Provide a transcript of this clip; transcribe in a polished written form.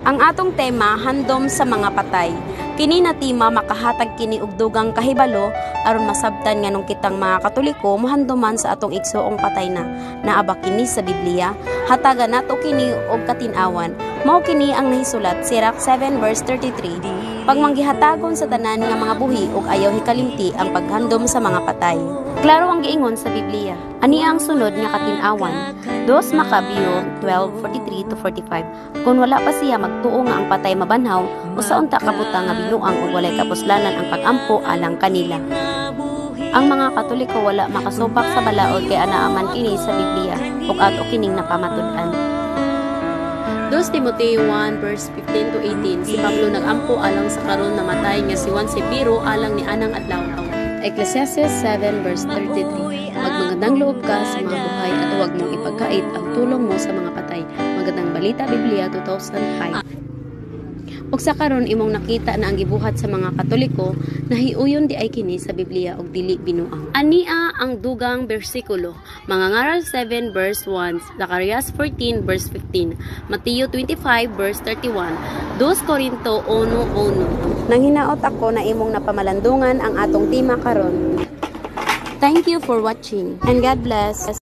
Ang atong tema handom sa mga patay. Kini na tema makahatag kini og dugang kahibalo aron masabtan nganong kitang mga Katoliko mohandoman sa atong igsoong patay na naaba kini sa Biblia. Hatagan nato kini og katin-awan. Mao kini ang nahisulat Sirach 7 verse 33. Pagmanggihatagon sa tanan nga mga buhi ug ayaw hikalimti ang paghandom sa mga patay. Klaro ang giingon sa Biblia. Ani ang sunod nga katin-awan. 2 Macabeo 12:43-45. Kung wala pa siya magtuo nga ang patay mabanhaw, usaon ta kabuta nga binuang ug walay kapuslanan ang pag-ampo alang kanila. Ang mga Katoliko wala makasubak sa balaod kay anaaman kini sa Biblia ug ato kining napamatud-an. 2 Timoteo 1 verse 15-18. Si Pablo nag-ampo alang sa karon namatay nga si Juan Cepiro alang ni anang adlaw. Ecclesiastes 7 verse 33. Magmagandang loob ka sa mga buhay at huwag mong ipagkait ang tulong mo sa mga patay. Magandang balita Biblia 2005. Ug sa karon imong nakita na ang gibuhat sa mga Katoliko nahiuyon di ay kini sa Biblia og dili binuang. Ania ang dugang bersikulo. Mangangaral 7 verse 1, Zacarias 14 verse 15, Mateo 25 verse 31, 2 Corinto 1:1. Nanghinaot ako na imong napamalandungan ang atong tema karon. Thank you for watching and God bless.